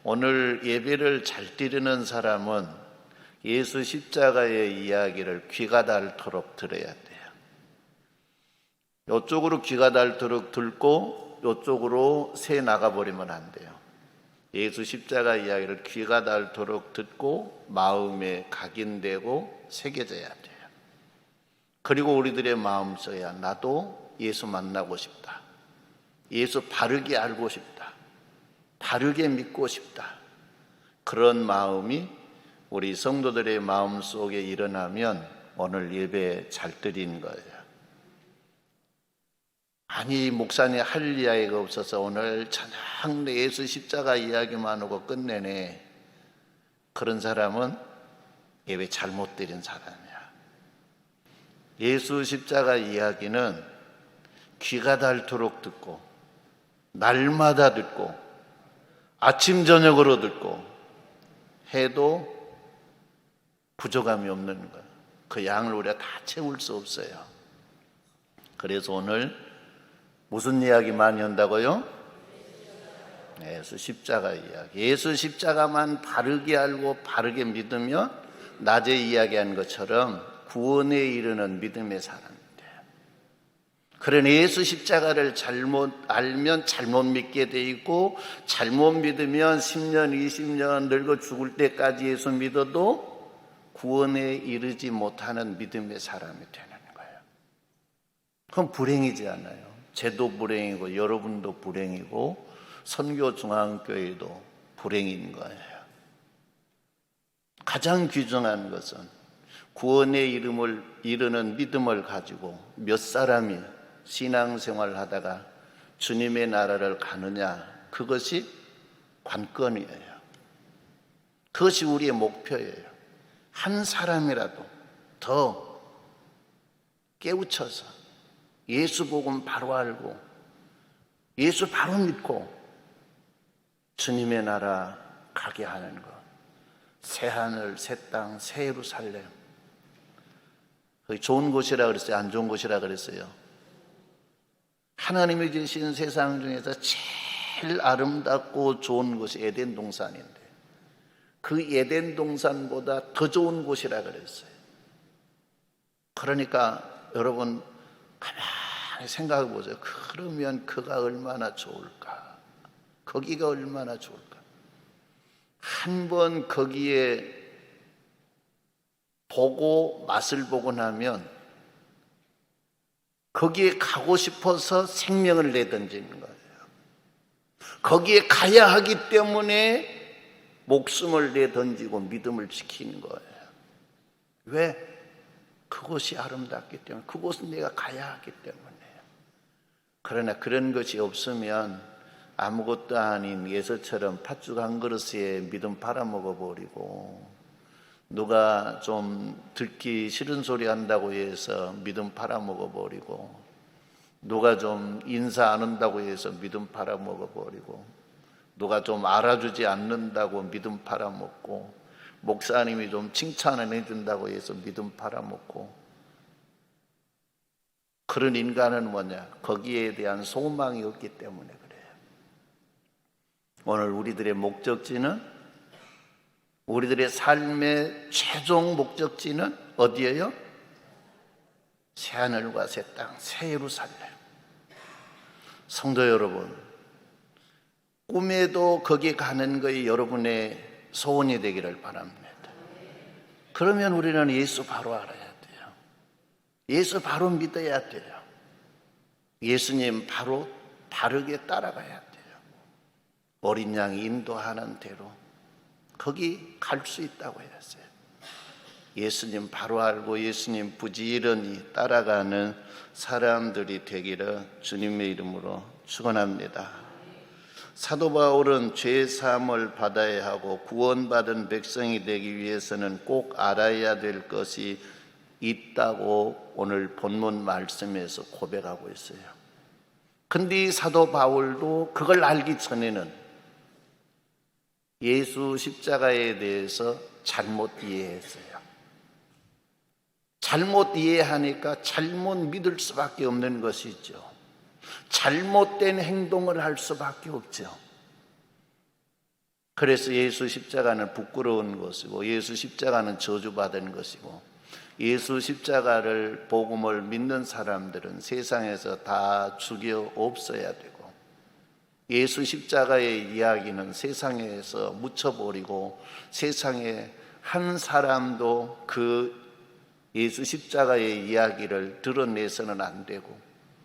오늘 예배를 잘 드리는 사람은 예수 십자가의 이야기를 귀가 닳도록 들어야 돼요. 이쪽으로 귀가 닳도록 듣고 이쪽으로 새 나가버리면 안 돼요. 예수 십자가 이야기를 귀가 닳도록 듣고 마음에 각인되고 새겨져야 돼요. 그리고 우리들의 마음속에 나도 예수 만나고 싶다. 예수 바르게 알고 싶다. 바르게 믿고 싶다. 그런 마음이 우리 성도들의 마음속에 일어나면 오늘 예배 잘 드린 거예요. 아니 목사님 할 이야기가 없어서 오늘 저녁 예수 십자가 이야기만 하고 끝내네. 그런 사람은 예배 잘못 드린 사람이야. 예수 십자가 이야기는 귀가 닳도록 듣고 날마다 듣고 아침 저녁으로 듣고 해도 부족함이 없는 거예요. 그 양을 우리가 다 채울 수 없어요. 그래서 오늘 무슨 이야기 많이 한다고요? 예수 십자가 이야기. 예수 십자가만 바르게 알고 바르게 믿으면 낮에 이야기한 것처럼 구원에 이르는 믿음의 사람이 돼요. 그러나 예수 십자가를 잘못 알면 잘못 믿게 돼 있고, 잘못 믿으면 10년, 20년 늙어 죽을 때까지 예수 믿어도 구원에 이르지 못하는 믿음의 사람이 되는 거예요. 그건 불행이지 않아요. 제도 불행이고 여러분도 불행이고 선교중앙교회도 불행인 거예요. 가장 귀중한 것은 구원의 이름을 이르는 믿음을 가지고 몇 사람이 신앙생활을 하다가 주님의 나라를 가느냐, 그것이 관건이에요. 그것이 우리의 목표예요. 한 사람이라도 더 깨우쳐서 예수 복음 바로 알고 예수 바로 믿고 주님의 나라 가게 하는 것. 새 하늘, 새 땅, 새 예루살렘. 좋은 곳이라 그랬어요? 안 좋은 곳이라 그랬어요? 하나님이 주신 세상 중에서 제일 아름답고 좋은 곳이 에덴 동산인데 그 에덴 동산보다 더 좋은 곳이라 그랬어요. 그러니까 여러분 가만히 생각해 보세요. 그러면 그가 얼마나 좋을까? 거기가 얼마나 좋을까? 한번 거기에 보고 맛을 보고 나면 거기에 가고 싶어서 생명을 내던지는 거예요. 거기에 가야 하기 때문에 목숨을 내던지고 믿음을 지키는 거예요. 왜? 그곳이 아름답기 때문에, 그곳은 내가 가야 하기 때문에. 그러나 그런 것이 없으면 아무것도 아닌 예서처럼 팥죽 한 그릇에 믿음 팔아먹어 버리고, 누가 좀 듣기 싫은 소리 한다고 해서 믿음 팔아먹어 버리고, 누가 좀 인사 안 한다고 해서 믿음 팔아먹어 버리고, 누가 좀 알아주지 않는다고 믿음 팔아먹고, 목사님이 좀 칭찬 안 해준다고 해서 믿음 팔아먹고, 그런 인간은 뭐냐? 거기에 대한 소망이 없기 때문에 그래요. 오늘 우리들의 목적지는, 우리들의 삶의 최종 목적지는 어디예요? 새하늘과 새 땅, 새 예루살렘. 성도 여러분, 꿈에도 거기 가는 것이 여러분의 소원이 되기를 바랍니다. 그러면 우리는 예수 바로 알아야 돼요. 예수 바로 믿어야 돼요. 예수님 바로 바르게 따라가야 돼요. 어린 양이 인도하는 대로 거기 갈 수 있다고 했어요. 예수님 바로 알고 예수님 부지런히 따라가는 사람들이 되기를 주님의 이름으로 축원합니다. 사도 바울은 죄 사함을 받아야 하고 구원받은 백성이 되기 위해서는 꼭 알아야 될 것이 있다고 오늘 본문 말씀에서 고백하고 있어요. 근데 이 사도 바울도 그걸 알기 전에는 예수 십자가에 대해서 잘못 이해했어요. 잘못 이해하니까 잘못 믿을 수밖에 없는 것이죠. 잘못된 행동을 할 수밖에 없죠. 그래서 예수 십자가는 부끄러운 것이고 예수 십자가는 저주받은 것이고 예수 십자가를 복음을 믿는 사람들은 세상에서 다 죽여 없어야 되고 예수 십자가의 이야기는 세상에서 묻혀버리고 세상에 한 사람도 그 예수 십자가의 이야기를 드러내서는 안 되고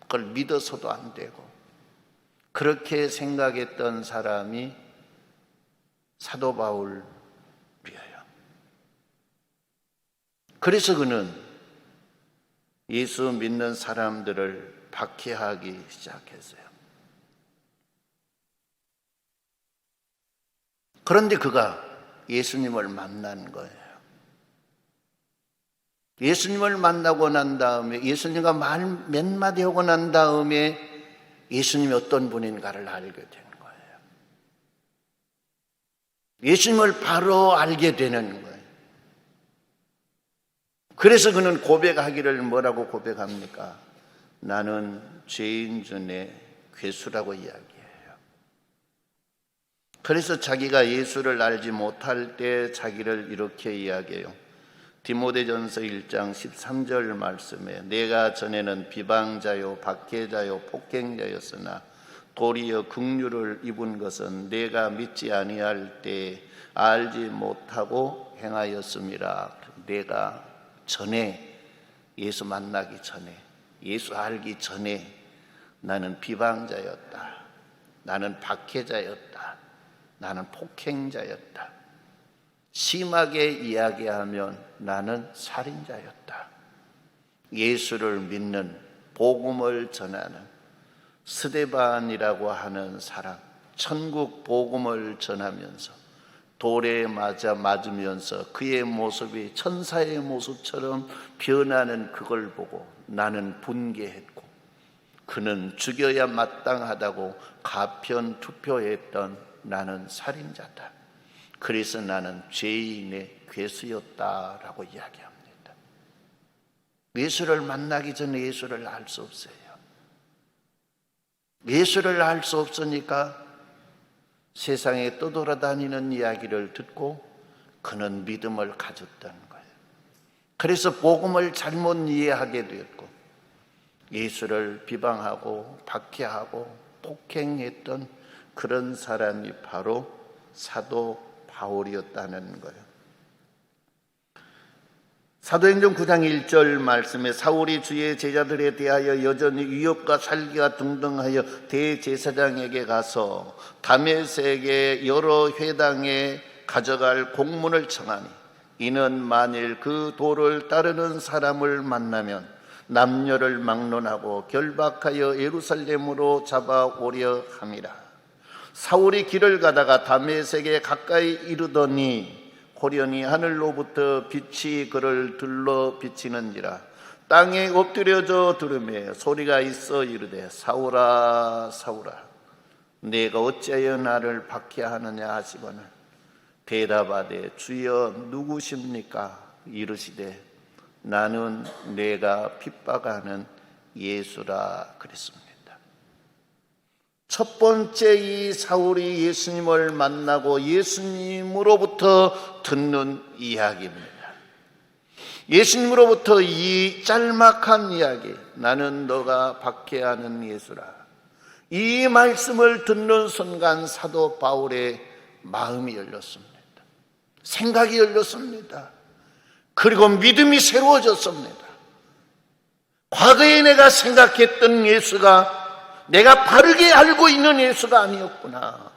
그걸 믿어서도 안 되고 그렇게 생각했던 사람이 사도 바울이에요. 그래서 그는 예수 믿는 사람들을 박해하기 시작했어요. 그런데 그가 예수님을 만난 거예요. 예수님을 만나고 난 다음에 예수님과 말 몇 마디 하고 난 다음에 예수님이 어떤 분인가를 알게 되는 거예요. 예수님을 바로 알게 되는 거예요. 그래서 그는 고백하기를 뭐라고 고백합니까? 나는 죄인 중에 괴수라고 이야기해요. 그래서 자기가 예수를 알지 못할 때 자기를 이렇게 이야기해요. 디모데전서 1장 13절 말씀에 내가 전에는 비방자요 박해자요 폭행자였으나 도리어 긍휼을 입은 것은 내가 믿지 아니할 때 알지 못하고 행하였음이라. 내가 전에 예수 만나기 전에 예수 알기 전에 나는 비방자였다. 나는 박해자였다. 나는 폭행자였다. 심하게 이야기하면 나는 살인자였다. 예수를 믿는 복음을 전하는 스데반이라고 하는 사람, 천국 복음을 전하면서 돌에 맞으면서 그의 모습이 천사의 모습처럼 변하는 그걸 보고 나는 분개했고 그는 죽여야 마땅하다고 가편 투표했던 나는 살인자다. 그래서 나는 죄인의 괴수였다라고 이야기합니다. 예수를 만나기 전에 예수를 알 수 없어요. 예수를 알 수 없으니까 세상에 떠돌아다니는 이야기를 듣고 그는 믿음을 가졌던 거예요. 그래서 복음을 잘못 이해하게 되었고 예수를 비방하고 박해하고 폭행했던 그런 사람이 바로 사도 바울이었다는 거예요. 사도행전 9장 1절 말씀에 사울이 주의 제자들에 대하여 여전히 위협과 살기가 등등하여 대제사장에게 가서 다메섹의 여러 회당에 가져갈 공문을 청하니 이는 만일 그 도를 따르는 사람을 만나면 남녀를 막론하고 결박하여 예루살렘으로 잡아오려 함이라. 사울이 길을 가다가 다메섹에 가까이 이르더니 호련히 하늘로부터 빛이 그를 둘러 비치는지라. 땅에 엎드려져 들으며 소리가 있어 이르되 사울아 사울아 내가 어찌하여 나를 박해하느냐 하시거늘 대답하되 주여 누구십니까? 이르시되 나는 내가 핍박하는 예수라 그랬습니다. 첫 번째 이 사울이 예수님을 만나고 예수님으로부터 듣는 이야기입니다. 예수님으로부터 이 짤막한 이야기, 나는 너가 박해하는 예수라. 이 말씀을 듣는 순간 사도 바울의 마음이 열렸습니다. 생각이 열렸습니다. 그리고 믿음이 새로워졌습니다. 과거에 내가 생각했던 예수가 내가 바르게 알고 있는 예수가 아니었구나.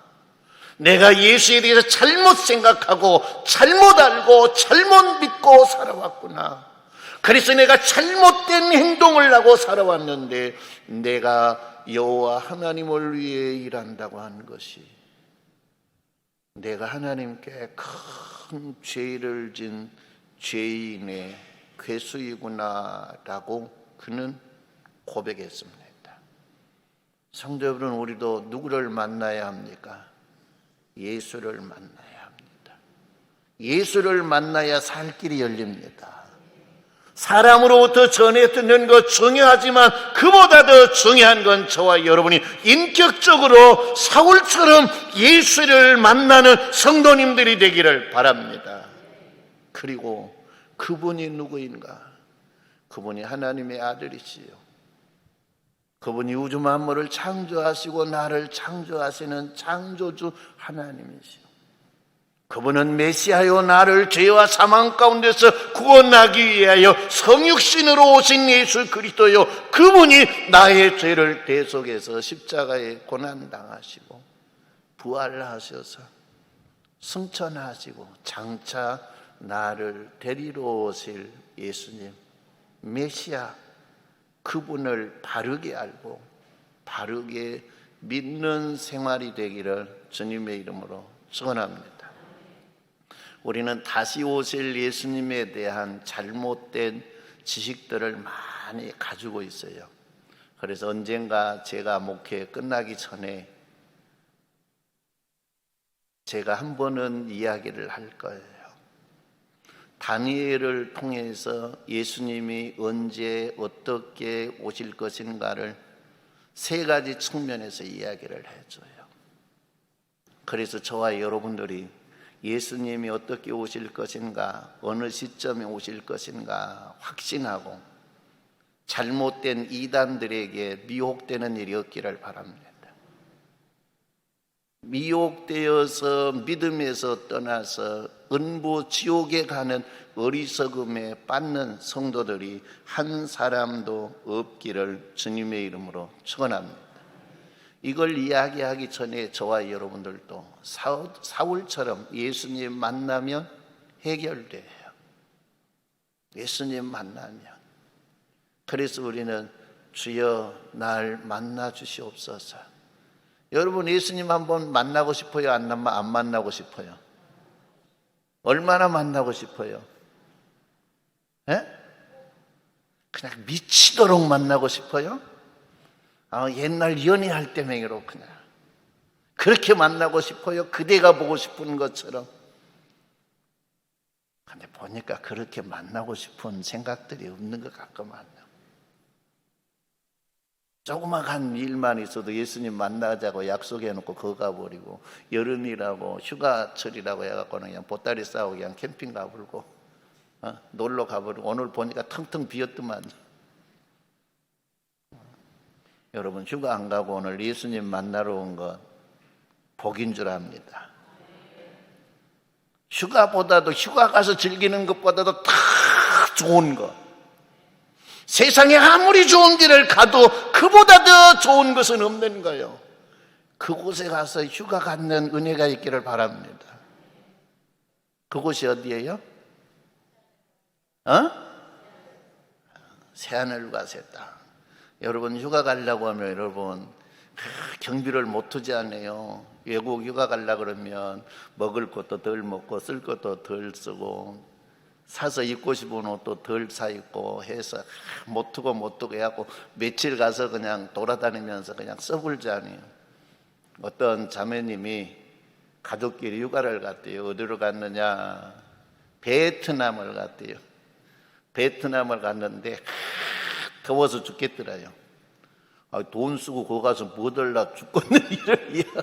내가 예수에 대해서 잘못 생각하고 잘못 알고 잘못 믿고 살아왔구나. 그래서 내가 잘못된 행동을 하고 살아왔는데 내가 여호와 하나님을 위해 일한다고 하는 것이 내가 하나님께 큰 죄를 진 죄인의 괴수이구나라고 그는 고백했습니다. 성도 여러분, 우리도 누구를 만나야 합니까? 예수를 만나야 합니다. 예수를 만나야 살 길이 열립니다. 사람으로부터 전해 듣는 것 중요하지만 그보다 더 중요한 건 저와 여러분이 인격적으로 사울처럼 예수를 만나는 성도님들이 되기를 바랍니다. 그리고 그분이 누구인가? 그분이 하나님의 아들이시요, 그분이 우주 만물을 창조하시고 나를 창조하시는 창조주 하나님이시요, 그분은 메시아요, 나를 죄와 사망 가운데서 구원하기 위하여 성육신으로 오신 예수 그리스도요, 그분이 나의 죄를 대속해서 십자가에 고난당하시고 부활하셔서 승천하시고 장차 나를 데리러 오실 예수님, 메시아, 그분을 바르게 알고 바르게 믿는 생활이 되기를 주님의 이름으로 축원합니다. 우리는 다시 오실 예수님에 대한 잘못된 지식들을 많이 가지고 있어요. 그래서 언젠가 제가 목회 끝나기 전에 제가 한 번은 이야기를 할 거예요. 다니엘을 통해서 예수님이 언제 어떻게 오실 것인가를 세 가지 측면에서 이야기를 해줘요. 그래서 저와 여러분들이 예수님이 어떻게 오실 것인가, 어느 시점에 오실 것인가 확신하고 잘못된 이단들에게 미혹되는 일이 없기를 바랍니다. 미혹되어서 믿음에서 떠나서 은부 지옥에 가는 어리석음에 빠는 성도들이 한 사람도 없기를 주님의 이름으로 축원합니다. 이걸 이야기하기 전에 저와 여러분들도 사울처럼 예수님 만나면 해결돼요. 예수님 만나면. 그래서 우리는 주여 날 만나 주시옵소서. 여러분, 예수님 한번 만나고 싶어요? 안 만나고 싶어요? 얼마나 만나고 싶어요? 에? 그냥 미치도록 만나고 싶어요? 옛날 연애할 때명으로 그냥 그렇게 만나고 싶어요? 그대가 보고 싶은 것처럼. 근데 보니까 그렇게 만나고 싶은 생각들이 없는 것 같구만요. 조그마한 일만 있어도 예수님 만나자고 약속해놓고 그거 가버리고, 여름이라고 휴가철이라고 해갖고는 그냥 보따리 싸고 그냥 캠핑 가버리고 놀러 가버리고, 오늘 보니까 텅텅 비었더만. 여러분, 휴가 안 가고 오늘 예수님 만나러 온 건 복인 줄 압니다. 휴가보다도, 휴가 가서 즐기는 것보다도 다 좋은 것, 세상에 아무리 좋은 길을 가도 그보다 더 좋은 것은 없는 거예요. 그곳에 가서 휴가 갖는 은혜가 있기를 바랍니다. 그곳이 어디예요? 새하늘과 새 땅. 여러분, 휴가 가려고 하면 여러분 경비를 못 투자하네요. 외국 휴가 가려고 그러면 먹을 것도 덜 먹고 쓸 것도 덜 쓰고 사서 입고 싶은 옷도 덜 사 입고 해서 못 두고 해갖고 며칠 가서 그냥 돌아다니면서 그냥 써불자니요. 어떤 자매님이 가족끼리 휴가를 갔대요. 어디로 갔느냐? 베트남을 갔대요. 베트남을 갔는데 더워서 죽겠더라요. 돈 쓰고 거기 가서 뭐들라 죽겠는 일을.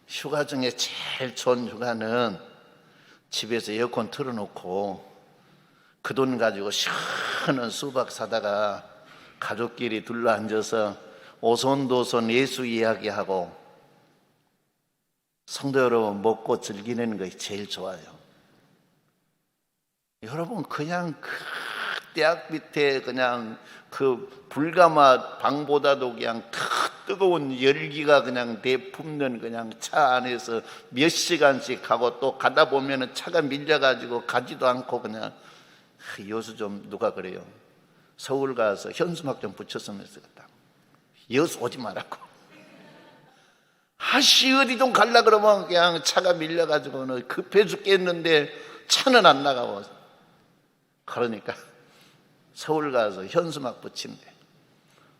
휴가 중에 제일 좋은 휴가는 집에서 에어컨 틀어놓고 그 돈 가지고 시원한 수박 사다가 가족끼리 둘러앉아서 오손도손 예수 이야기하고 성도 여러분 먹고 즐기는 것이 제일 좋아요. 여러분, 그냥 그 대학 밑에 그냥 그 불가마 방보다도 그냥 뜨거운 열기가 그냥 내품는 그냥 차 안에서 몇 시간씩 하고, 또 가다 보면은 차가 밀려가지고 가지도 않고 그냥. 여수 좀 누가 그래요? 서울 가서 현수막 좀 붙였으면 좋겠다. 여수 오지 말라고. 어디 좀 갈라 그러면 그냥 차가 밀려가지고는 급해 죽겠는데 차는 안 나가고. 그러니까 서울 가서 현수막 붙인대.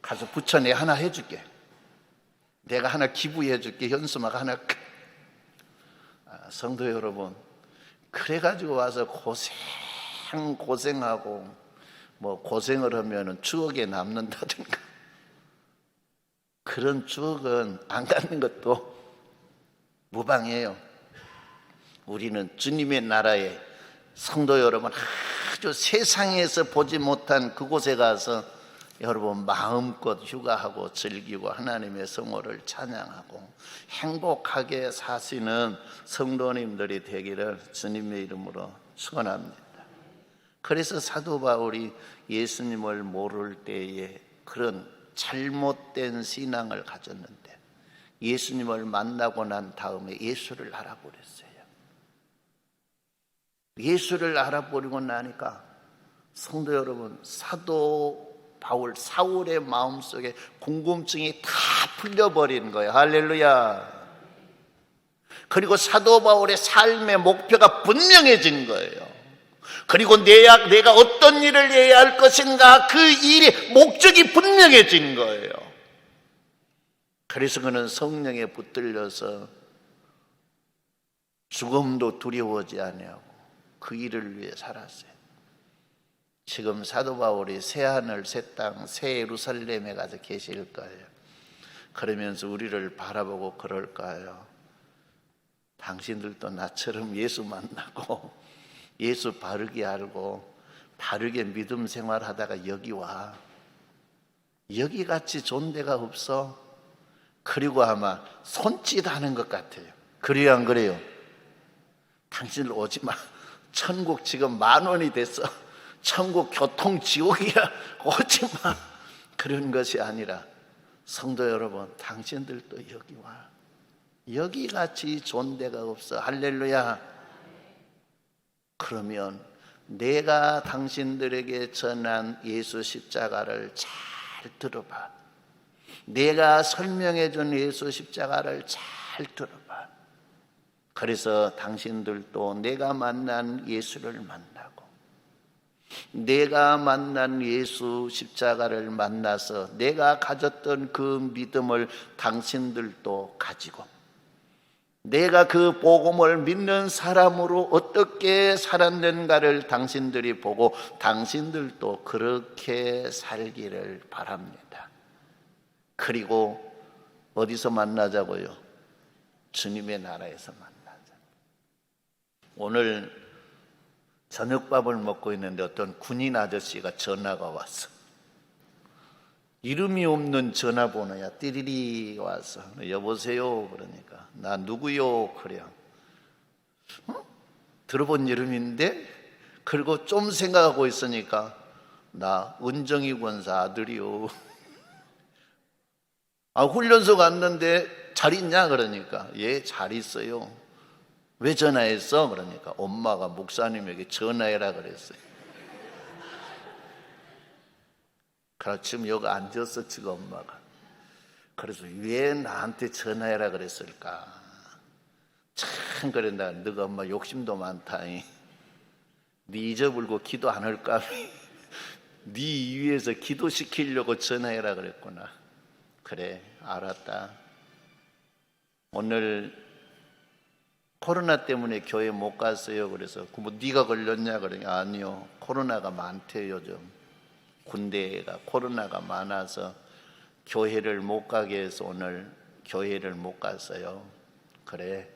가서 붙여, 내 하나 해줄게. 내가 하나 기부해줄게. 현수막 하나. 성도 여러분, 그래가지고 와서 고생하고 뭐 고생을 하면은 추억에 남는다든가 그런 추억은 안 갖는 것도 무방해요. 우리는 주님의 나라에 성도 여러분 아주 세상에서 보지 못한 그곳에 가서 여러분 마음껏 휴가하고 즐기고 하나님의 성호를 찬양하고 행복하게 사시는 성도님들이 되기를 주님의 이름으로 축원합니다. 그래서 사도 바울이 예수님을 모를 때에 그런 잘못된 신앙을 가졌는데 예수님을 만나고 난 다음에 예수를 알아버렸어요. 예수를 알아버리고 나니까 성도 여러분, 사도 바울, 사울의 마음속에 궁금증이 다 풀려버린 거예요. 할렐루야. 그리고 사도 바울의 삶의 목표가 분명해진 거예요. 그리고 내가 어떤 일을 해야 할 것인가, 그 일의 목적이 분명해진 거예요. 그래서 그는 성령에 붙들려서 죽음도 두려워하지 아니하고 그 일을 위해 살았어요. 지금 사도 바울이 새하늘, 새 땅, 새 예루살렘에 가서 계실 거예요. 그러면서 우리를 바라보고 그럴 거예요. 당신들도 나처럼 예수 만나고 예수 바르게 알고 바르게 믿음 생활하다가 여기 와. 여기같이 좋은 데가 없어. 그리고 아마 손짓하는 것 같아요. 그래요, 안 그래요? 당신들 오지 마. 천국 지금 10,000원이 됐어. 천국 교통 지옥이야. 오지 마. 그런 것이 아니라 성도 여러분, 당신들도 여기 와. 여기같이 좋은 데가 없어. 할렐루야. 그러면 내가 당신들에게 전한 예수 십자가를 잘 들어봐. 내가 설명해 준 예수 십자가를 잘 들어봐. 그래서 당신들도 내가 만난 예수를 만나고 내가 만난 예수 십자가를 만나서 내가 가졌던 그 믿음을 당신들도 가지고 내가 그 복음을 믿는 사람으로 어떻게 살았는가를 당신들이 보고 당신들도 그렇게 살기를 바랍니다. 그리고 어디서 만나자고요? 주님의 나라에서 만나자. 오늘 저녁밥을 먹고 있는데 어떤 군인 아저씨가 전화가 왔어. 이름이 없는 전화번호야. 띠리리 와서 여보세요 그러니까 나 누구요? 그래요. 들어본 이름인데? 그리고 좀 생각하고 있으니까 나 은정이 권사 아들이요. 훈련소 갔는데 잘 있냐? 그러니까 예, 잘 있어요. 왜 전화했어? 그러니까 엄마가 목사님에게 전화해라 그랬어요. 그래서 지금 여기 앉았어 지금 엄마가. 그래서 왜 나한테 전화해라 그랬을까? 참 그런다. 너가 엄마 욕심도 많다. 네 잊어버리고 기도 안 할까? 네 위해서 기도시키려고 전화해라 그랬구나. 그래 알았다. 오늘 코로나 때문에 교회 못 갔어요. 그래서 뭐 네가 걸렸냐? 그러니 아니요. 코로나가 많대요 요즘. 군대가 코로나가 많아서 교회를 못 가게 해서 오늘 교회를 못 갔어요. 그래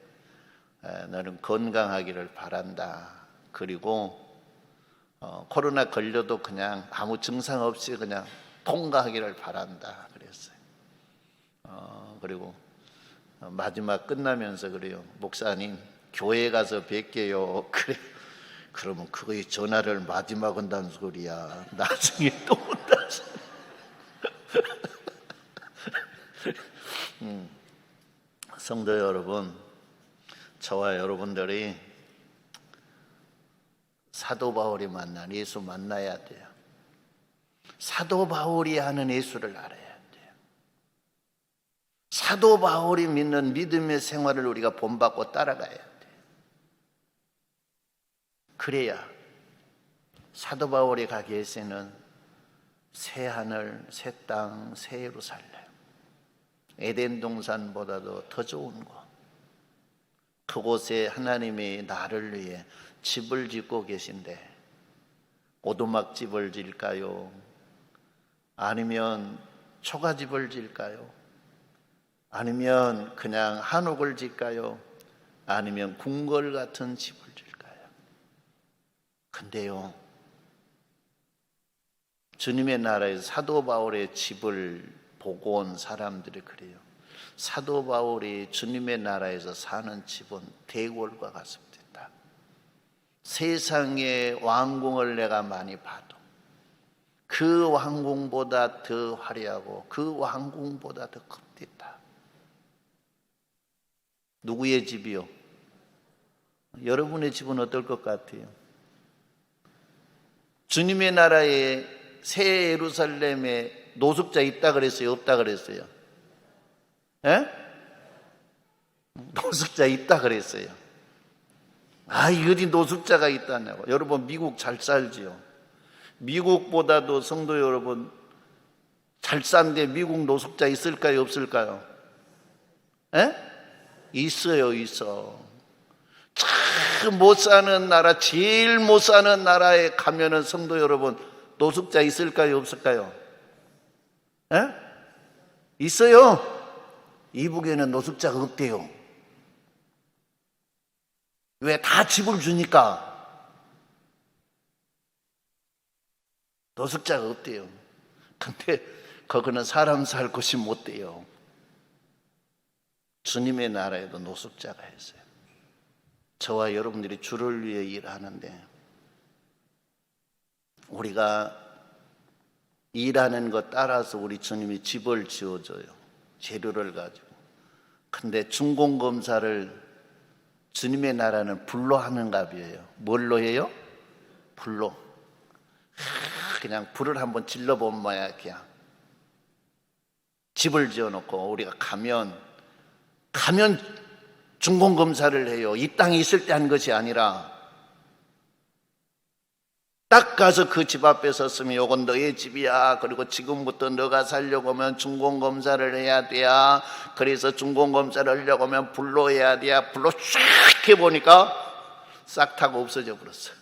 너는 건강하기를 바란다. 그리고 코로나 걸려도 그냥 아무 증상 없이 그냥 통과하기를 바란다 그랬어요. 그리고 마지막 끝나면서 그래요. 목사님 교회 가서 뵐게요. 그래. 그러면 그거의 전화를 마지막 한다는 소리야. 나중에 또 온다. 성도 여러분, 저와 여러분들이 사도 바울이 만난 예수 만나야 돼요. 사도 바울이 하는 예수를 알아야 돼요. 사도 바울이 믿는 믿음의 생활을 우리가 본받고 따라가야 돼요. 그래야 사도 바울이 가 계시는 새 하늘, 새 땅, 새 예루살렘, 에덴 동산보다도 더 좋은 곳, 그곳에 하나님이 나를 위해 집을 짓고 계신데 오두막집을 질까요? 아니면 초가집을 질까요? 아니면 그냥 한옥을 질까요? 아니면 궁궐 같은 집을 질까요? 근데요, 주님의 나라에서 사도 바울의 집을 보고 온 사람들이 그래요. 사도 바울이 주님의 나라에서 사는 집은 대궐과 같습니다. 세상의 왕궁을 내가 많이 봐도 그 왕궁보다 더 화려하고 그 왕궁보다 더 큽니다. 누구의 집이요? 여러분의 집은 어떨 것 같아요? 주님의 나라에 새 예루살렘에 노숙자 있다 그랬어요? 없다 그랬어요? 예? 노숙자 있다 그랬어요. 아, 어디 노숙자가 있다냐고. 여러분, 미국 잘 살지요? 미국보다도 성도 여러분 잘 산데 미국 노숙자 있을까요? 없을까요? 예? 있어요, 있어. 참 못 사는 나라, 제일 못 사는 나라에 가면은 성도 여러분 노숙자 있을까요? 없을까요? 예? 있어요. 이북에는 노숙자가 없대요. 왜? 다 집을 주니까 노숙자가 없대요. 근데 거기는 사람 살 곳이 못 돼요. 주님의 나라에도 노숙자가 있어요. 저와 여러분들이 주를 위해 일하는데 우리가 일하는 것 따라서 우리 주님이 집을 지어줘요. 재료를 가지고. 근데 중공검사를 주님의 나라는 불로 하는 값이에요. 뭘로 해요? 불로. 그냥 불을 한번 질러보면 뭐야, 그냥. 집을 지어놓고 우리가 가면 중공검사를 해요. 이 땅에 있을 때 한 것이 아니라 딱 가서 그 집 앞에 섰으면 이건 너의 집이야. 그리고 지금부터 너가 살려고 하면 중공검사를 해야 돼. 그래서 중공검사를 하려고 하면 불로 해야 돼. 불로 쫙 해보니까 싹 타고 없어져 버렸어.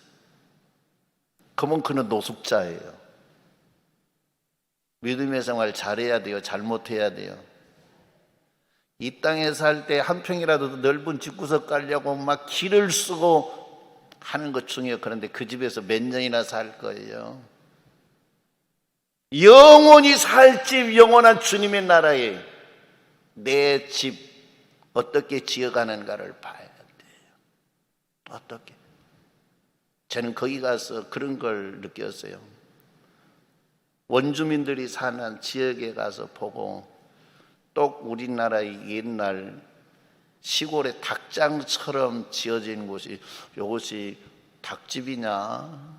그러면 그는 노숙자예요. 믿음의 생활 잘해야 돼요? 잘못해야 돼요? 이 땅에 살 때 한 평이라도 넓은 집구석 가려고 막 길을 쓰고 하는 것 중에요. 그런데 그 집에서 몇 년이나 살 거예요? 영원히 살 집, 영원한 주님의 나라에 내 집 어떻게 지어가는가를 봐야 돼요. 어떻게? 저는 거기 가서 그런 걸 느꼈어요. 원주민들이 사는 지역에 가서 보고 또 우리나라의 옛날 시골의 닭장처럼 지어진 곳이 이것이 닭집이냐?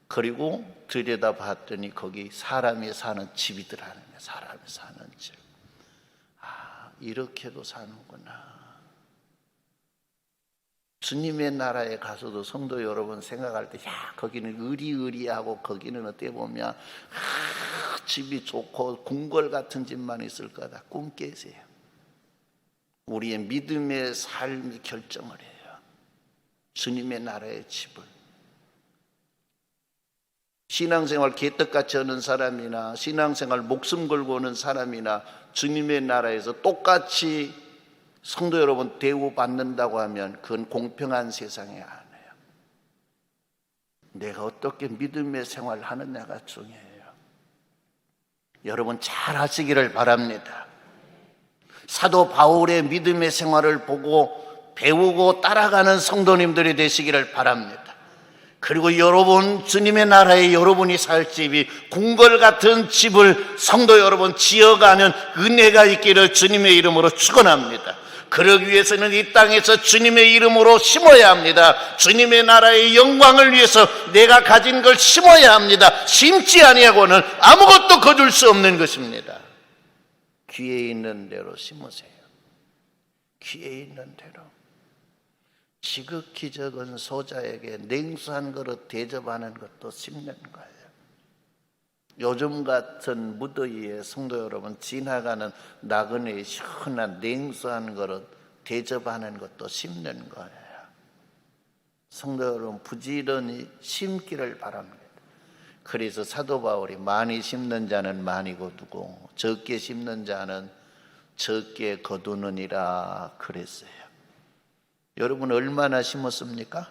그리고 들여다 봤더니 거기 사람이 사는 집이더라는 거예요. 사람이 사는 집. 아, 이렇게도 사는구나. 주님의 나라에 가서도 성도 여러분 생각할 때, 야, 거기는 의리의리하고 거기는 어떻게 보면 집이 좋고 궁궐 같은 집만 있을 거다. 꿈 깨세요. 우리의 믿음의 삶이 결정을 해요. 주님의 나라의 집을. 신앙생활 개떡같이 하는 사람이나 신앙생활 목숨 걸고 하는 사람이나 주님의 나라에서 똑같이 성도 여러분 대우받는다고 하면 그건 공평한 세상이 아니에요. 내가 어떻게 믿음의 생활을 하느냐가 중요해요. 여러분 잘 하시기를 바랍니다. 사도 바울의 믿음의 생활을 보고 배우고 따라가는 성도님들이 되시기를 바랍니다. 그리고 여러분 주님의 나라에 여러분이 살 집이 궁궐 같은 집을 성도 여러분 지어가는 은혜가 있기를 주님의 이름으로 축원합니다. 그러기 위해서는 이 땅에서 주님의 이름으로 심어야 합니다. 주님의 나라의 영광을 위해서 내가 가진 걸 심어야 합니다. 심지 아니하고는 아무것도 거둘 수 없는 것입니다. 귀에 있는 대로 심으세요. 귀에 있는 대로. 지극히 적은 소자에게 냉수한 그릇 대접하는 것도 심는 거예요. 요즘 같은 무더위에 성도 여러분 지나가는 나그네의 시원한 냉수한 그릇 대접하는 것도 심는 거예요. 성도 여러분 부지런히 심기를 바랍니다. 그래서 사도 바울이 많이 심는 자는 많이 거두고 적게 심는 자는 적게 거두느니라 그랬어요. 여러분 얼마나 심었습니까?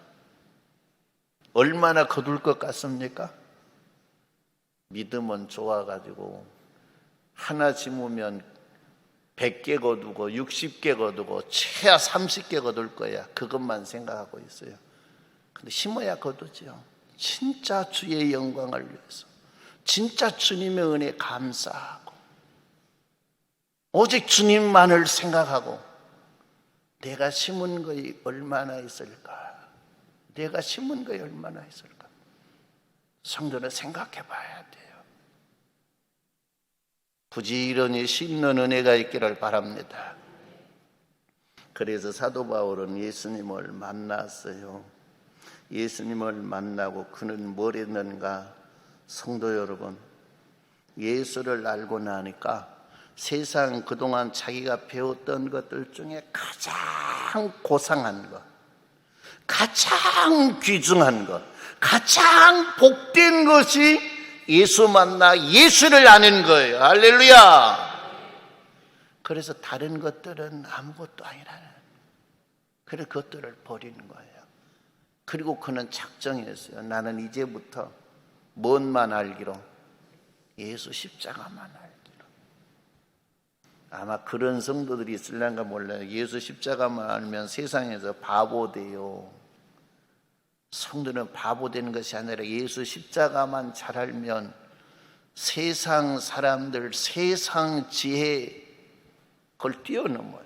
얼마나 거둘 것 같습니까? 믿음은 좋아가지고 하나 심으면 100개 거두고 60개 거두고 최하 30개 거둘 거야. 그것만 생각하고 있어요. 근데 심어야 거두죠. 진짜 주의 영광을 위해서, 진짜 주님의 은혜에 감사하고 오직 주님만을 생각하고 내가 심은 것이 얼마나 있을까? 내가 심은 것이 얼마나 있을까? 성도는 생각해 봐야 돼요. 부지런히 심는 은혜가 있기를 바랍니다. 그래서 사도 바울은 예수님을 만났어요. 예수님을 만나고 그는 뭘 했는가? 성도 여러분, 예수를 알고 나니까 세상 그동안 자기가 배웠던 것들 중에 가장 고상한 것, 가장 귀중한 것, 가장 복된 것이 예수 만나 예수를 아는 거예요. 할렐루야. 그래서 다른 것들은 아무것도 아니라는, 그래서 그것들을 버리는 거예요. 그리고 그는 작정했어요. 나는 이제부터 뭔만 알기로? 예수 십자가만 알기로. 아마 그런 성도들이 있을란가 몰라요. 예수 십자가만 알면 세상에서 바보 돼요. 성도는 바보 되는 것이 아니라 예수 십자가만 잘 알면 세상 사람들, 세상 지혜 그걸 뛰어넘어요.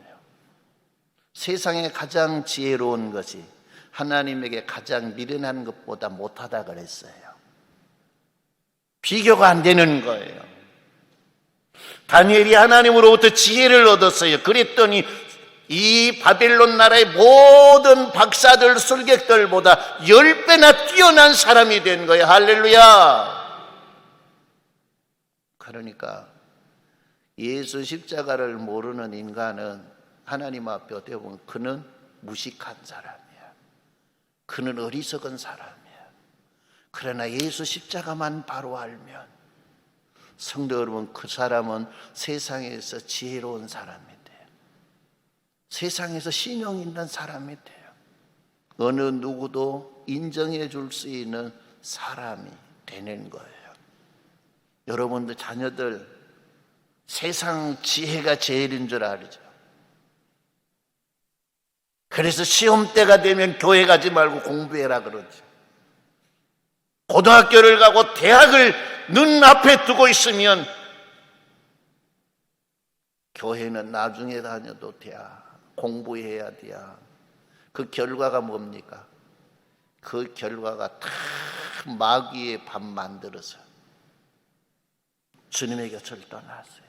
세상에 가장 지혜로운 것이 하나님에게 가장 미련한 것보다 못하다 그랬어요. 비교가 안 되는 거예요. 다니엘이 하나님으로부터 지혜를 얻었어요. 그랬더니 이 바벨론 나라의 모든 박사들, 술객들보다 10배나 뛰어난 사람이 된 거예요. 할렐루야. 그러니까 예수 십자가를 모르는 인간은 하나님 앞에 어떻게 보면 그는 무식한 사람이야. 그는 어리석은 사람이야. 그러나 예수 십자가만 바로 알면 성도 여러분, 그 사람은 세상에서 지혜로운 사람이 돼요. 세상에서 신용 있는 사람이 돼요. 어느 누구도 인정해 줄 수 있는 사람이 되는 거예요. 여러분들 자녀들 세상 지혜가 제일인 줄 알죠? 그래서 시험 때가 되면 교회 가지 말고 공부해라 그러죠. 고등학교를 가고 대학을 눈앞에 두고 있으면 교회는 나중에 다녀도 돼. 공부해야 돼. 그 결과가 뭡니까? 그 결과가 다 마귀의 밥 만들어서 주님의 곁을 떠났어요.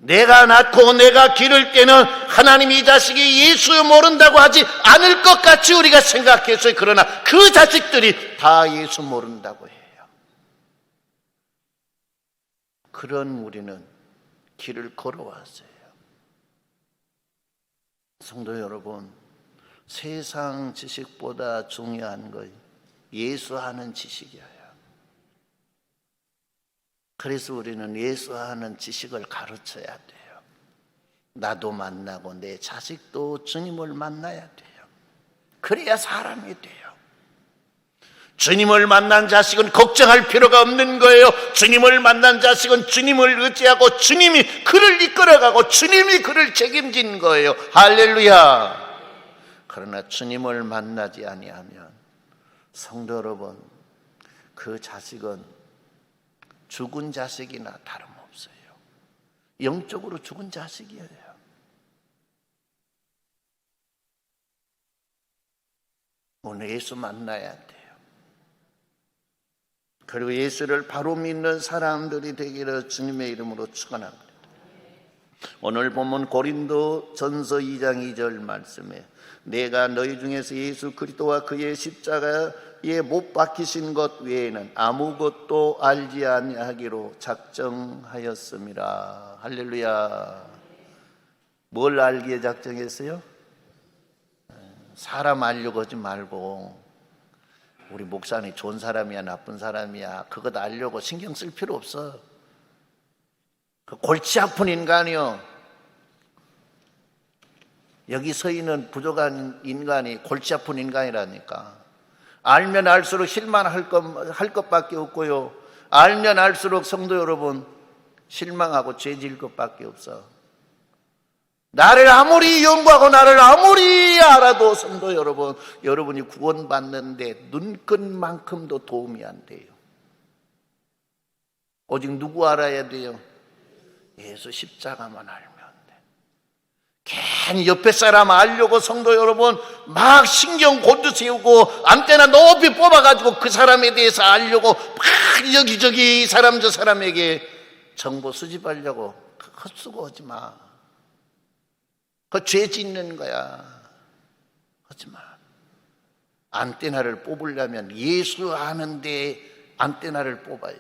내가 낳고 내가 기를 때는 하나님이 이 자식이 예수 모른다고 하지 않을 것 같이 우리가 생각했어요. 그러나 그 자식들이 다 예수 모른다고 해요. 그런 우리는 길을 걸어왔어요. 성도 여러분, 세상 지식보다 중요한 것 예수 아는 지식이에요. 그래서 우리는 예수 아는 지식을 가르쳐야 돼요. 나도 만나고 내 자식도 주님을 만나야 돼요. 그래야 사람이 돼요. 주님을 만난 자식은 걱정할 필요가 없는 거예요. 주님을 만난 자식은 주님을 의지하고 주님이 그를 이끌어가고 주님이 그를 책임진 거예요. 할렐루야. 그러나 주님을 만나지 아니하면 성도 여러분, 그 자식은 죽은 자식이나 다름없어요. 영적으로 죽은 자식이에요. 오늘 예수 만나야 돼요. 그리고 예수를 바로 믿는 사람들이 되기를 주님의 이름으로 축원합니다. 오늘 본문 고린도 전서 2장 2절 말씀에 내가 너희 중에서 예수 그리스도와 그의 십자가에 못 박히신 것 외에는 아무것도 알지 아니하기로 작정하였습니다. 할렐루야. 뭘 알기에 작정했어요? 사람 알려고 하지 말고 우리 목사님 좋은 사람이야 나쁜 사람이야 그것 알려고 신경 쓸 필요 없어. 그 골치 아픈 인간이요. 여기 서 있는 부족한 인간이 골치 아픈 인간이라니까. 알면 알수록 실망할 것밖에 없고요. 알면 알수록 성도 여러분 실망하고 죄질 것밖에 없어. 나를 아무리 연구하고 나를 아무리 알아도 성도 여러분, 여러분이 구원받는데 눈끝만큼도 도움이 안 돼요. 오직 누구 알아야 돼요? 예수 십자가만 알면 돼. 괜히 옆에 사람 알려고 성도 여러분 막 신경 곤두세우고 안테나 높이 뽑아가지고 그 사람에 대해서 알려고 막 여기저기 이 사람 저 사람에게 정보 수집하려고 헛수고 하지 마. 그 죄 짓는 거야. 하지 마. 안테나를 뽑으려면 예수 아는데 안테나를 뽑아요.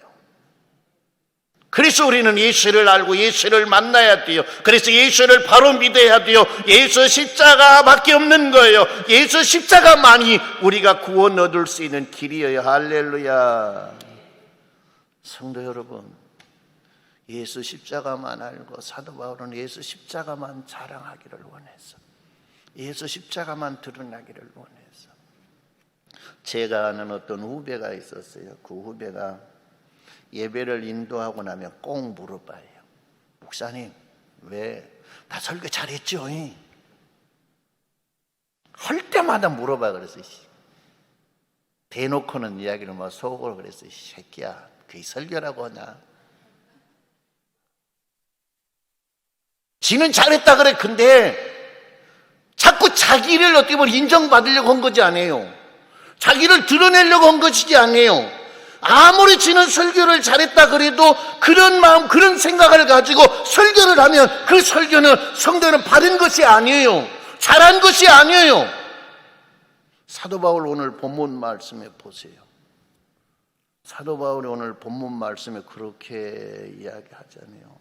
그래서 우리는 예수를 알고 예수를 만나야 돼요. 그래서 예수를 바로 믿어야 돼요. 예수 십자가밖에 없는 거예요. 예수 십자가만이 우리가 구원 얻을 수 있는 길이에요. 할렐루야. 성도 여러분, 예수 십자가만 알고 사도 바울은 예수 십자가만 자랑하기를 원했어. 예수 십자가만 드러나기를 원했어. 제가 아는 어떤 후배가 있었어요. 그 후배가 예배를 인도하고 나면 꼭 물어봐요. 목사님, 왜? 나 설교 잘했죠? 할 때마다 물어봐 그랬어요. 대놓고는 이야기를 막 속으로 그랬어요. 새끼야, 그게 설교라고 하냐? 지는 잘했다 그래. 근데 자꾸 자기를 어떻게 보면 인정받으려고 한 거지 않아요. 자기를 드러내려고 한 것이지 않아요. 아무리 지는 설교를 잘했다 그래도 그런 마음 그런 생각을 가지고 설교를 하면 그 설교는 성도는 바른 것이 아니에요. 잘한 것이 아니에요. 사도 바울 오늘 본문 말씀에 보세요. 사도 바울이 오늘 본문 말씀에 그렇게 이야기하잖아요.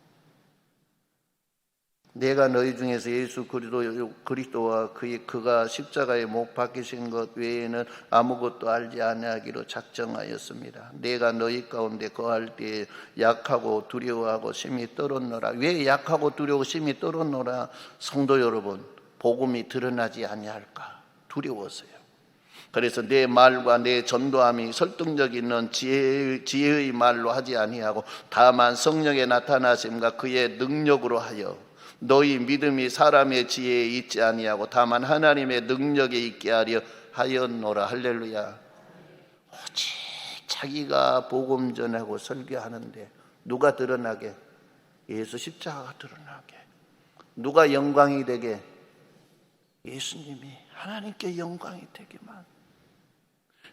내가 너희 중에서 예수 그리스도와 그가 십자가에 못 박히신 것 외에는 아무것도 알지 아니하기로 작정하였습니다. 내가 너희 가운데 거할 때에 약하고 두려워하고 심히 떨었노라. 왜 약하고 두려워 심히 떨었노라? 성도 여러분, 복음이 드러나지 아니할까 두려워서요. 그래서 내 말과 내 전도함이 설득력 있는 지혜의 말로 하지 아니하고 다만 성령의 나타나심과 그의 능력으로 하여 너희 믿음이 사람의 지혜에 있지 아니하고 다만 하나님의 능력에 있게 하려 하였노라. 할렐루야. 오직 자기가 복음 전하고 설교하는데 누가 드러나게? 예수 십자가가 드러나게. 누가 영광이 되게? 예수님이 하나님께 영광이 되게만.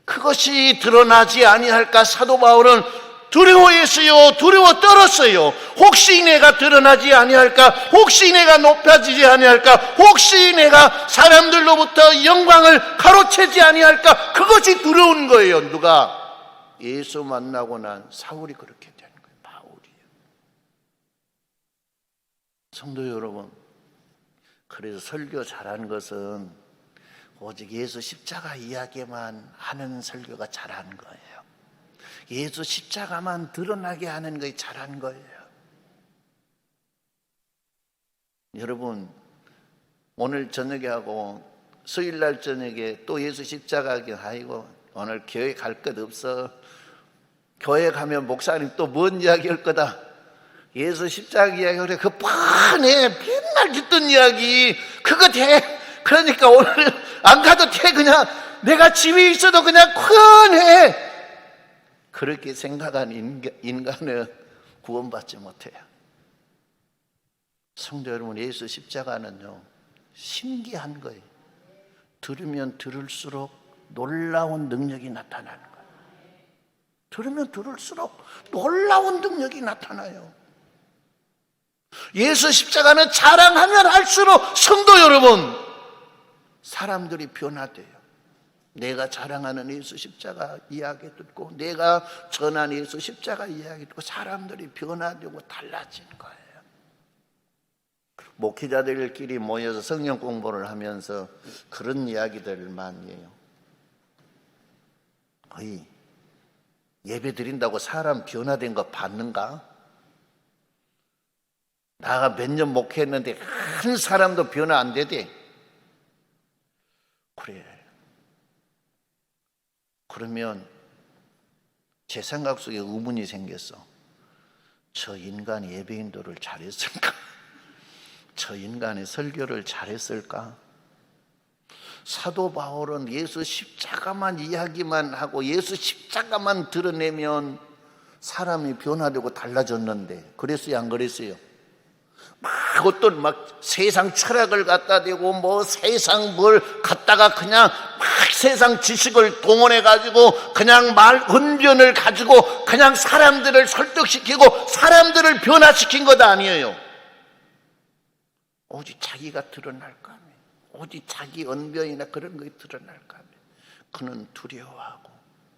그것이 드러나지 아니할까? 사도 바울은 두려워했어요. 두려워 떨었어요. 혹시 내가 드러나지 아니할까? 혹시 내가 높아지지 아니할까? 혹시 내가 사람들로부터 영광을 가로채지 아니할까? 그것이 두려운 거예요. 누가? 예수 만나고 난 사울이 그렇게 되는 거예요. 바울이요. 성도 여러분, 그래서 설교 잘한 것은 오직 예수 십자가 이야기만 하는 설교가 잘한 거예요. 예수 십자가만 드러나게 하는 것이 잘한 거예요. 여러분, 오늘 저녁에 하고 수요일날 저녁에 또 예수 십자가 아이고 오늘 교회 갈 것 없어. 교회 가면 목사님 또 뭔 이야기 할 거다. 예수 십자가 이야기 그래. 그 뻔해. 맨날 듣던 이야기 그거 돼. 그러니까 오늘 안 가도 돼. 그냥 내가 집에 있어도 그냥 뻔해. 그렇게 생각한 인간은 구원받지 못해요. 성도 여러분, 예수 십자가는요 신기한 거예요. 들으면 들을수록 놀라운 능력이 나타나는 거예요. 들으면 들을수록 놀라운 능력이 나타나요. 예수 십자가는 자랑하면 할수록 성도 여러분 사람들이 변화돼요. 내가 자랑하는 예수 십자가 이야기 듣고 내가 전한 예수 십자가 이야기 듣고 사람들이 변화되고 달라지는 거예요. 목회자들끼리 모여서 성경 공부를 하면서 그런 이야기들을 많이 해요. 어이, 예배 드린다고 사람 변화된 거 봤는가? 나가 몇 년 목회했는데 한 사람도 변화 안 되대. 그래. 그러면 제 생각 속에 의문이 생겼어. 저 인간이 예배 인도를 잘했을까? 저 인간이 설교를 잘했을까? 사도 바울은 예수 십자가만 이야기만 하고 예수 십자가만 드러내면 사람이 변화되고 달라졌는데, 그랬어요 안 그랬어요? 막 어떤 막 세상 철학을 갖다 대고 뭐 세상 뭘 갖다가 그냥 막 세상 지식을 동원해 가지고 그냥 말 언변을 가지고 그냥 사람들을 설득시키고 사람들을 변화시킨 것 아니에요. 오직 자기가 드러날까 하면, 오직 자기 언변이나 그런 것이 드러날까 하면 그는 두려워하고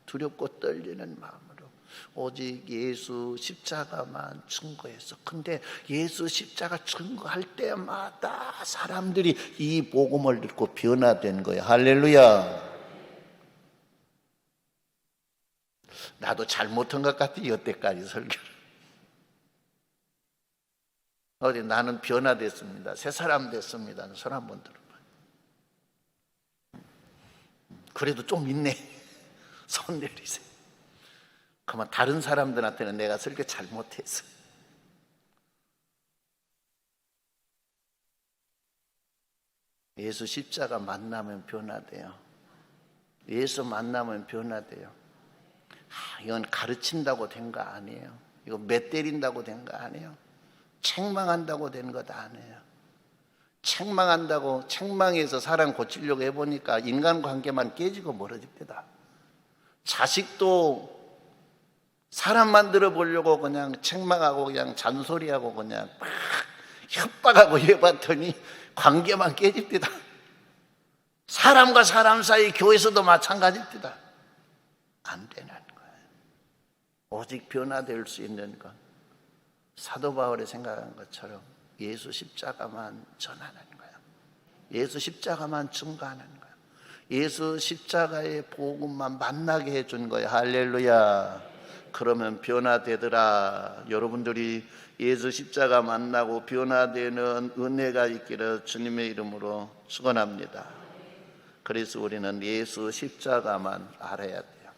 두렵고 떨리는 마음으로 오직 예수 십자가만 증거했어. 근데 예수 십자가 증거할 때마다 사람들이 이 복음을 듣고 변화된 거예요. 할렐루야. 나도 잘못한 것 같아, 여태까지 설교를. 어디 나는 변화됐습니다. 새 사람 됐습니다. 손 한번 들어봐요. 그래도 좀 있네. 손 내리세요. 그러면 다른 사람들한테는 내가 설교 잘못했어. 예수 십자가 만나면 변화돼요. 예수 만나면 변화돼요. 이건 가르친다고 된 거 아니에요. 이거 매 때린다고 된 거 아니에요. 책망한다고 된 것 아니에요. 책망한다고, 책망해서 사람 고치려고 해보니까 인간관계만 깨지고 멀어집니다. 자식도 사람 만들어 보려고 그냥 책망하고 그냥 잔소리하고 그냥 막 협박하고 해봤더니 관계만 깨집니다. 사람과 사람 사이 교회에서도 마찬가지입니다. 안 되는 거예요. 오직 변화될 수 있는 것, 사도 바울이 생각한 것처럼 예수 십자가만 전하는 거예요. 예수 십자가만 증거하는 거예요. 예수 십자가의 복음만 만나게 해준 거예요. 할렐루야. 그러면 변화되더라. 여러분들이 예수 십자가 만나고 변화되는 은혜가 있기를 주님의 이름으로 축원합니다. 그래서 우리는 예수 십자가만 알아야 돼요.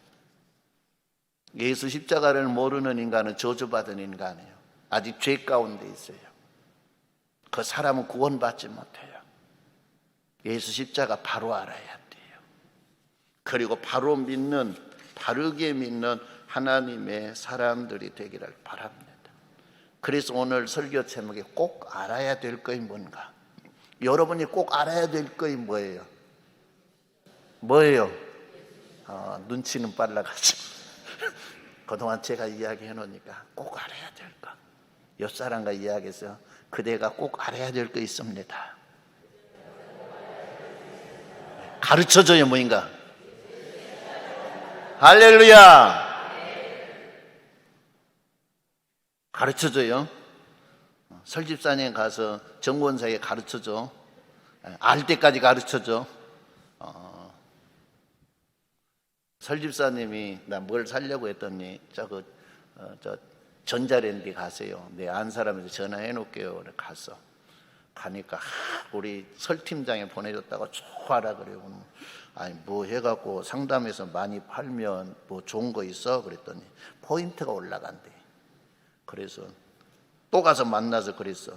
예수 십자가를 모르는 인간은 저주받은 인간이에요. 아직 죄 가운데 있어요. 그 사람은 구원받지 못해요. 예수 십자가 바로 알아야 돼요. 그리고 바로 믿는, 바르게 믿는 하나님의 사람들이 되기를 바랍니다. 그래서 오늘 설교 제목이 꼭 알아야 될 것이 뭔가? 여러분이 꼭 알아야 될 것이 뭐예요? 뭐예요? 눈치는 빨라가지고 그동안 제가 이야기해 놓으니까 꼭 알아야 될 것. 옆 사람과 이야기해서 그대가 꼭 알아야 될 거 있습니다. 가르쳐줘요, 뭐인가? 할렐루야. 가르쳐줘요. 설집사님 가서 정권사에 가르쳐줘. 알 때까지 가르쳐줘. 설집사님이 나 뭘 살려고 했더니 저 전자랜드 가세요. 내 안 사람한테 전화해 놓을게요. 갔어. 가니까 우리 설 팀장이 보내줬다고 좋아라 그래요. 아니 뭐 해갖고 상담해서 많이 팔면 뭐 좋은 거 있어? 그랬더니 포인트가 올라간대. 그래서 또 가서 만나서 그랬어.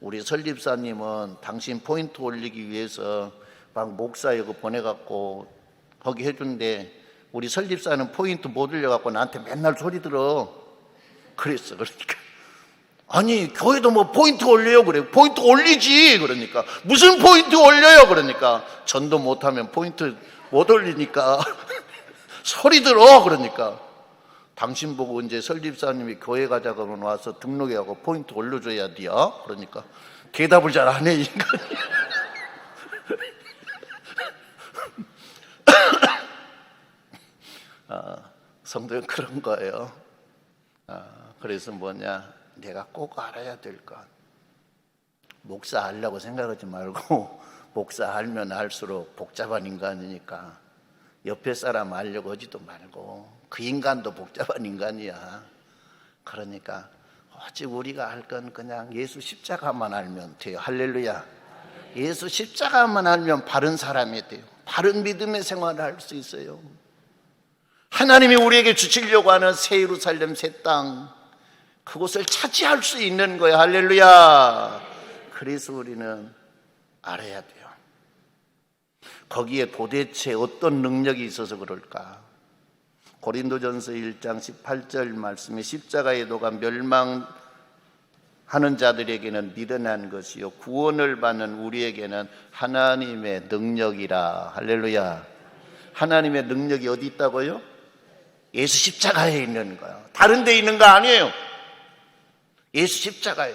우리 설집사님은 당신 포인트 올리기 위해서 막 목사에 그 보내갖고 거기 해준대. 우리 설집사는 포인트 못 올려갖고 나한테 맨날 소리 들어. 그랬어. 그러니까 아니 교회도 뭐 포인트 올려요? 그래. 포인트 올리지. 그러니까 무슨 포인트 올려요? 그러니까 전도 못하면 포인트 못 올리니까 소리 들어. 그러니까 당신 보고 이제 설집사님이 교회 가자 그러면 와서 등록해하고 포인트 올려줘야 돼요. 그러니까 대답을 잘 안 해 인간이. 성도는 그런 거예요. 그래서 뭐냐, 내가 꼭 알아야 될 것. 목사 하려고 생각하지 말고 목사 알면 할수록 복잡한 인간이니까 옆에 사람 알려고 하지도 말고, 그 인간도 복잡한 인간이야. 그러니까 오직 우리가 할 건 그냥 예수 십자가만 알면 돼요. 할렐루야. 예수 십자가만 알면 바른 사람이 돼요. 바른 믿음의 생활을 할 수 있어요. 하나님이 우리에게 주시려고 하는 새 예루살렘, 새 땅, 그곳을 차지할 수 있는 거예요. 할렐루야. 그래서 우리는 알아야 돼요. 거기에 도대체 어떤 능력이 있어서 그럴까? 고린도전서 1장 18절 말씀에 십자가의 도가 멸망하는 자들에게는 미련한 것이요 구원을 받는 우리에게는 하나님의 능력이라. 할렐루야. 하나님의 능력이 어디 있다고요? 예수 십자가에 있는 거예요. 다른 데 있는 거 아니에요. 예수 십자가에.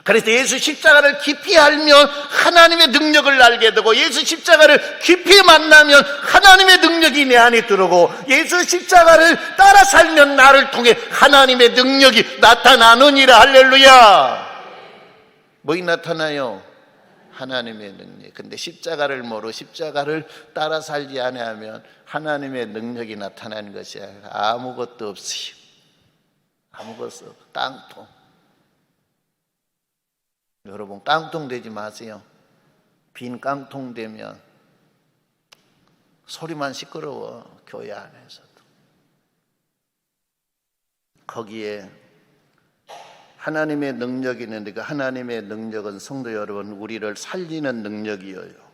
그래서 예수 십자가를 깊이 알면 하나님의 능력을 알게 되고, 예수 십자가를 깊이 만나면 하나님의 능력이 내 안에 들어오고, 예수 십자가를 따라 살면 나를 통해 하나님의 능력이 나타나느니라. 할렐루야. 뭐이 나타나요? 하나님의 능력. 근데 십자가를 모르고 십자가를 따라 살지 않으면 하나님의 능력이 나타나는 것이 아무것도 없어요. 아무것도. 깡통. 여러분, 깡통 되지 마세요. 빈 깡통 되면 소리만 시끄러워. 교회 안에서도. 거기에 하나님의 능력이 있는데, 그 하나님의 능력은 성도 여러분, 우리를 살리는 능력이에요.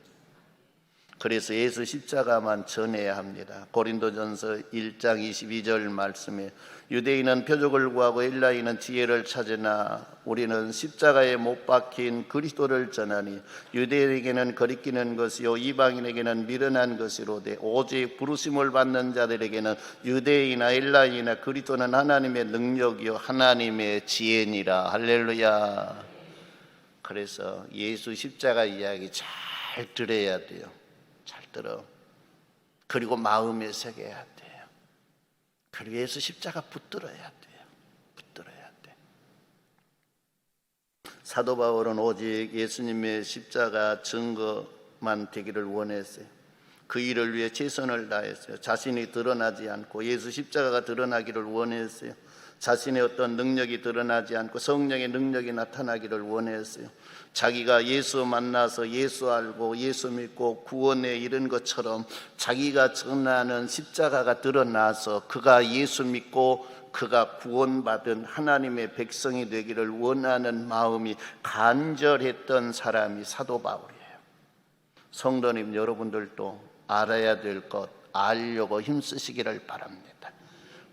그래서 예수 십자가만 전해야 합니다. 고린도전서 1장 22절 말씀에 유대인은 표적을 구하고 헬라인은 지혜를 찾으나 우리는 십자가에 못 박힌 그리스도를 전하니 유대인에게는 거리끼는 것이요 이방인에게는 미련한 것이로되 오직 부르심을 받는 자들에게는 유대인이나 헬라인이나 그리스도는 하나님의 능력이요 하나님의 지혜니라. 할렐루야. 그래서 예수 십자가 이야기 잘 들어야 돼요. 잘 들어. 그리고 마음에 새겨야 돼요. 그리고 예수 십자가 붙들어야 돼요. 붙들어야 돼. 사도 바울은 오직 예수님의 십자가 증거만 되기를 원했어요. 그 일을 위해 최선을 다했어요. 자신이 드러나지 않고 예수 십자가가 드러나기를 원했어요. 자신의 어떤 능력이 드러나지 않고 성령의 능력이 나타나기를 원했어요. 자기가 예수 만나서 예수 알고 예수 믿고 구원에 이른 것처럼 자기가 전하는 십자가가 드러나서 그가 예수 믿고 그가 구원받은 하나님의 백성이 되기를 원하는 마음이 간절했던 사람이 사도 바울이에요. 성도님 여러분들도 알아야 될 것 알려고 힘쓰시기를 바랍니다.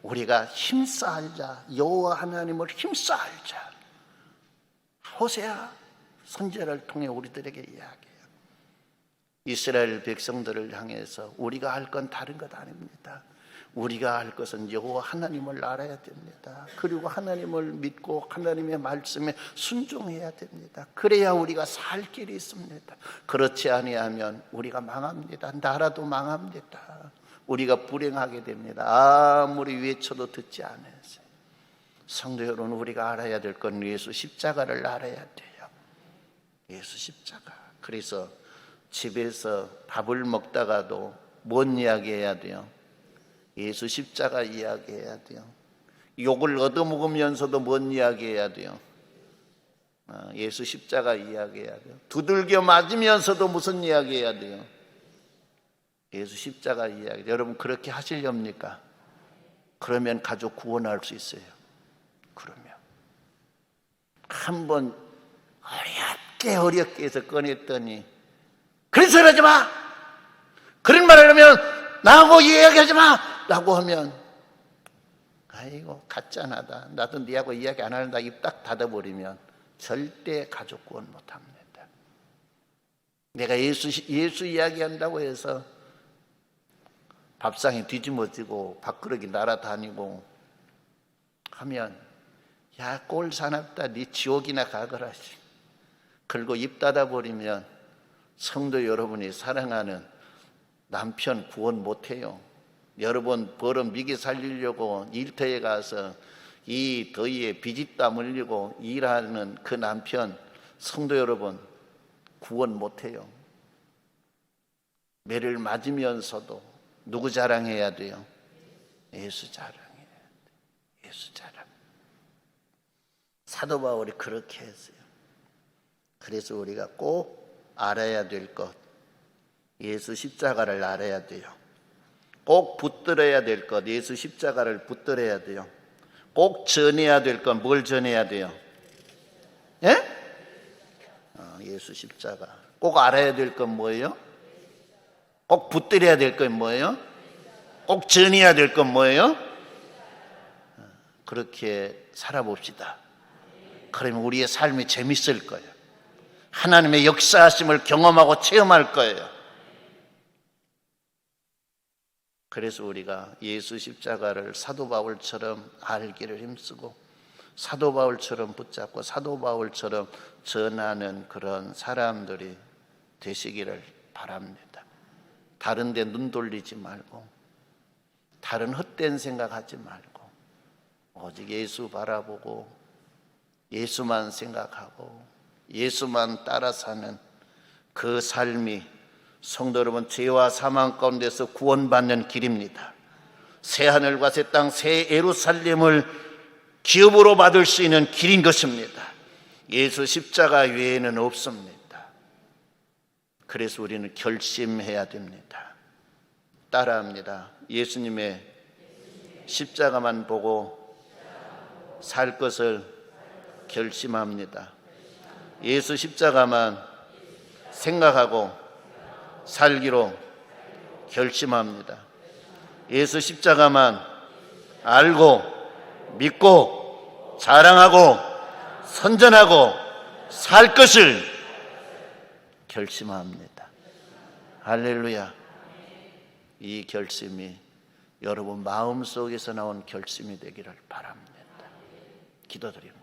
우리가 힘써 알자. 여호와 하나님을 힘써 알자. 호세아 선지자를 통해 우리들에게 이야기해요. 이스라엘 백성들을 향해서 우리가 할 건 다른 것 아닙니다. 우리가 할 것은 여호와 하나님을 알아야 됩니다. 그리고 하나님을 믿고 하나님의 말씀에 순종해야 됩니다. 그래야 우리가 살 길이 있습니다. 그렇지 아니하면 우리가 망합니다. 나라도 망합니다. 우리가 불행하게 됩니다. 아무리 외쳐도 듣지 않으세요. 성도 여러분, 우리가 알아야 될 건 예수 십자가를 알아야 돼요. 예수 십자가. 그래서 집에서 밥을 먹다가도 뭔 이야기해야 돼요? 예수 십자가 이야기해야 돼요. 욕을 얻어먹으면서도 뭔 이야기해야 돼요? 예수 십자가 이야기해야 돼요. 두들겨 맞으면서도 무슨 이야기해야 돼요? 예수 십자가 이야기. 여러분 그렇게 하시렵니까? 그러면 가족 구원할 수 있어요. 그러면 한번 어렵게 해서 꺼냈더니 그런 소리 하지 마! 그런 말을 하면 나하고 이야기하지 마! 라고 하면 아이고 가짜나다. 나도 네하고 이야기 안 한다. 입 딱 닫아버리면 절대 가족 구원 못합니다. 내가 예수 이야기한다고 해서 밥상에 뒤집어지고 밥그릇이 날아다니고 하면 야 꼴 사납다. 네 지옥이나 가거라. 그리고 입 닫아버리면 성도 여러분이 사랑하는 남편 구원 못해요. 여러분 벌은 미개 살리려고 일터에 가서 이 더위에 비집다 물리고 일하는 그 남편 성도 여러분 구원 못해요. 매를 맞으면서도 누구 자랑해야 돼요? 예수 자랑해야 돼요. 예수 자랑. 사도 바울이 그렇게 했어요. 그래서 우리가 꼭 알아야 될 것, 예수 십자가를 알아야 돼요. 꼭 붙들어야 될 것, 예수 십자가를 붙들어야 돼요. 꼭 전해야 될 것, 뭘 전해야 돼요? 예? 예수 십자가. 꼭 알아야 될 건 뭐예요? 꼭 붙들어야 될 건 뭐예요? 꼭 전해야 될 건 뭐예요? 그렇게 살아봅시다. 그러면 우리의 삶이 재밌을 거예요. 하나님의 역사하심을 경험하고 체험할 거예요. 그래서 우리가 예수 십자가를 사도 바울처럼 알기를 힘쓰고 사도 바울처럼 붙잡고 사도 바울처럼 전하는 그런 사람들이 되시기를 바랍니다. 다른 데 눈 돌리지 말고 다른 헛된 생각하지 말고 오직 예수 바라보고 예수만 생각하고 예수만 따라 사는 그 삶이 성도 여러분, 죄와 사망 가운데서 구원받는 길입니다. 새 하늘과 새 땅, 새 예루살렘을 기업으로 받을 수 있는 길인 것입니다. 예수 십자가 외에는 없습니다. 그래서 우리는 결심해야 됩니다. 따라합니다. 예수님의 십자가만 보고 살 것을 결심합니다. 예수 십자가만 생각하고 살기로 결심합니다. 예수 십자가만 알고 믿고 자랑하고 선전하고 살 것을 결심합니다. 할렐루야. 이 결심이 여러분 마음속에서 나온 결심이 되기를 바랍니다. 기도드립니다.